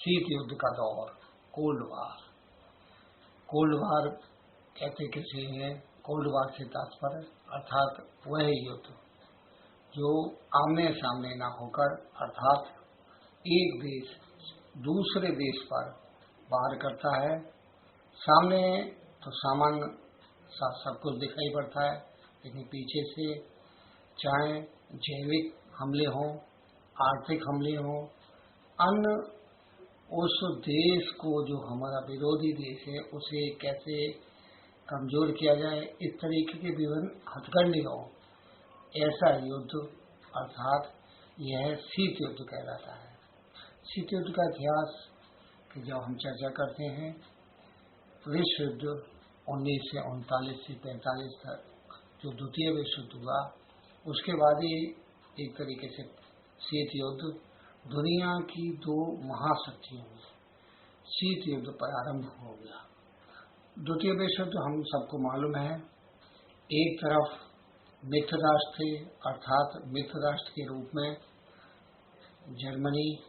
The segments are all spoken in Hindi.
शीत युद्ध का दौर, कोल्ड वार। कोल्ड वार कहते किसे हैं? कोल्ड वार से तात्पर्य अर्थात वह युद्ध जो आमने सामने ना होकर, अर्थात एक देश दूसरे देश पर वार करता है। सामने तो सामान्य सा सब कुछ दिखाई पड़ता है, लेकिन पीछे से चाहे जैविक हमले हों, आर्थिक हमले हों, अन्य उस देश को जो हमारा विरोधी देश है उसे कैसे कमजोर किया जाए, इस तरीके के विभिन्न हथकंडे हों, ऐसा युद्ध अर्थात यह शीत युद्ध कहलाता है। शीत युद्ध का इतिहास की जब हम चर्चा करते हैं, विश्व युद्ध 1939 से 45 तक जो द्वितीय विश्व युद्ध हुआ, उसके बाद ही एक तरीके से शीत युद्ध दुनिया की दो महाशक्तियों में शीत युद्ध प्रारंभ हो गया। द्वितीय विश्व युद्ध हम सबको मालूम है, एक तरफ मित्र राष्ट्र थे, अर्थात मित्र राष्ट्र के रूप में जर्मनी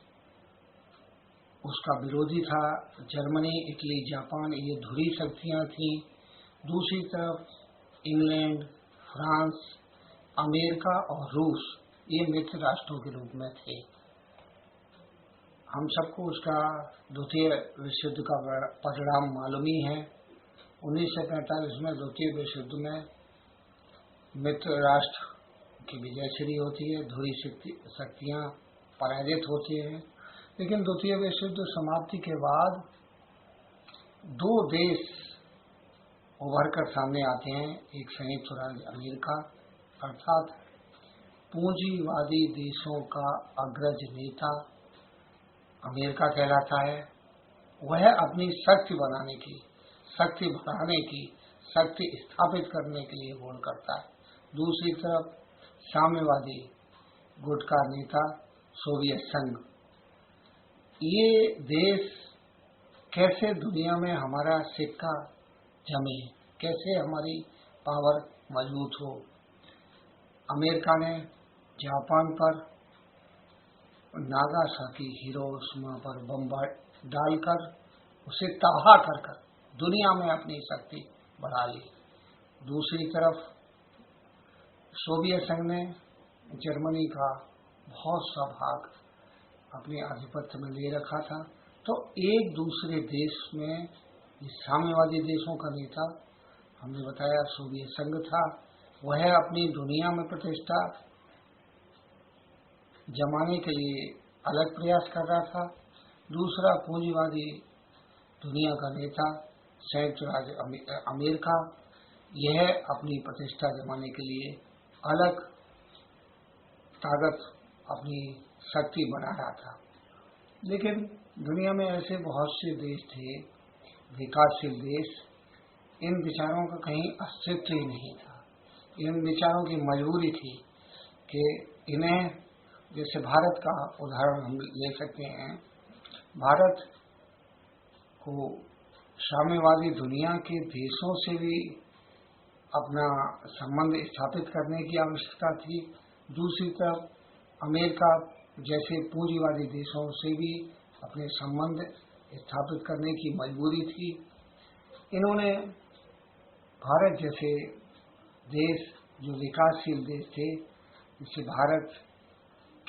उसका विरोधी था। जर्मनी, इटली, जापान ये धुरी शक्तियां थीं। दूसरी तरफ इंग्लैंड, फ्रांस, अमेरिका और रूस ये मित्र राष्ट्रों के रूप में थे। हम सबको उसका द्वितीय विश्व युद्ध का परिणाम मालूम ही है। 1945 में द्वितीय विश्व युद्ध में मित्र राष्ट्र की विजयश्री होती है, धुरी शक्तियां पराजित होती हैं। लेकिन द्वितीय विश्व युद्ध समाप्ति के बाद दो देश उभर कर सामने आते हैं। एक संयुक्त राज्य अमेरिका, अर्थात पूंजीवादी देशों का अग्रज नेता अमेरिका कहलाता है। वह अपनी शक्ति बनाने की, शक्ति बढ़ाने की, शक्ति स्थापित करने के लिए वोट करता है। दूसरी तरफ साम्यवादी गुट का नेता सोवियत संघ। ये देश कैसे दुनिया में हमारा सिक्का जमे, कैसे हमारी पावर मजबूत हो। अमेरिका ने जापान पर नागासाकी, हिरोशिमा पर बम डालकर उसे तबाह कर दुनिया में अपनी शक्ति बढ़ा ली। दूसरी तरफ सोवियत संघ ने जर्मनी का बहुत सा भाग अपने आधिपत्य में ले रखा था। तो एक दूसरे देश में ये साम्यवादी देशों का नेता, हमने बताया सोवियत संघ था, वह अपनी दुनिया में प्रतिष्ठा जमाने के लिए अलग प्रयास कर रहा था। दूसरा पूंजीवादी दुनिया का नेता संयुक्त राज्य अमेरिका, यह अपनी प्रतिष्ठा जमाने के लिए अलग ताकत, अपनी शक्ति बना रहा था। लेकिन दुनिया में ऐसे बहुत से देश थे, विकासशील देश, इन विचारों का कहीं अस्तित्व ही नहीं था। इन विचारों की मजबूरी थी कि इन्हें, जैसे भारत का उदाहरण हम ले सकते हैं, भारत को साम्यवादी दुनिया के देशों से भी अपना संबंध स्थापित करने की आवश्यकता थी। दूसरी तरफ अमेरिका जैसे पूंजीवादी देशों से भी अपने संबंध स्थापित करने की मजबूरी थी। इन्होंने भारत जैसे देश, जो विकासशील देश थे, जैसे भारत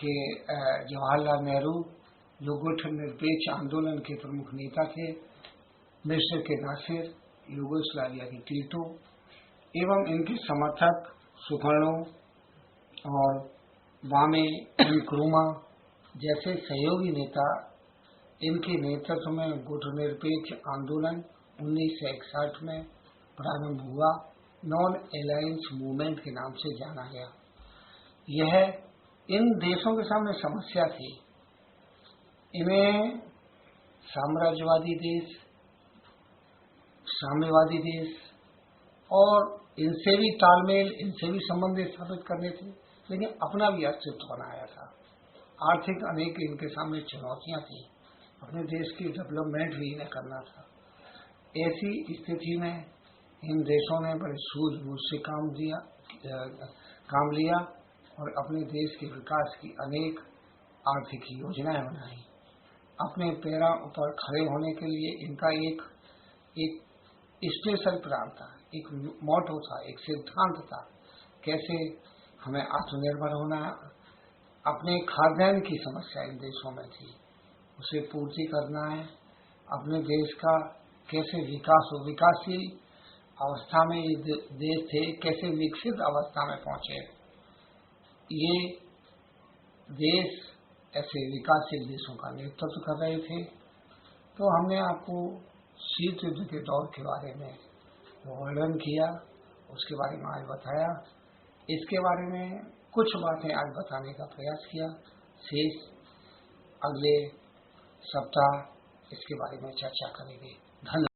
के जवाहरलाल नेहरू, जो गुट निरपेक्ष आंदोलन के प्रमुख नेता थे, मिस्र के नासिर, यूगोस्लाविया के टीटो एवं इनके समर्थक सुकर्णो और वामे नक्रुमा जैसे सहयोगी नेता, इनके नेतृत्व में गुट निरपेक्ष आंदोलन 1961 में प्रारंभ हुआ। नॉन अलायंस मूवमेंट के नाम से जाना गया। यह इन देशों के सामने समस्या थी। इन्हें साम्राज्यवादी देश, साम्यवादी देश और इनसे भी तालमेल, इनसे भी संबंध स्थापित करने थे, लेकिन अपना भी अस्तित्व बनाया था। आर्थिक अनेक इनके सामने चुनौतियां थी, अपने देश की डेवलपमेंट भी इन्हें करना था। ऐसी स्थिति में इन देशों ने बड़े सूझबूझ से काम लिया और अपने देश के विकास की अनेक आर्थिक योजनाएं बनाई। अपने पैरों पर खड़े होने के लिए इनका एक स्पेशल प्लान था, एक मोटो था, एक सिद्धांत था। कैसे हमें आत्मनिर्भर होना है, अपने खाद्यान्न की समस्या इन देशों में थी, उसे पूर्ति करना है, अपने देश का कैसे विकास हो, विकासशील अवस्था में ये देश थे, कैसे विकसित अवस्था में पहुंचे। ये देश ऐसे विकासशील देशों का नेतृत्व कर रहे थे। तो हमने आपको शीत युद्ध के दौर के बारे में वर्णन किया, उसके बारे में आज बताया। इसके बारे में कुछ बातें आज बताने का प्रयास किया। शेष अगले सप्ताह इसके बारे में चर्चा करेंगे। धन्यवाद।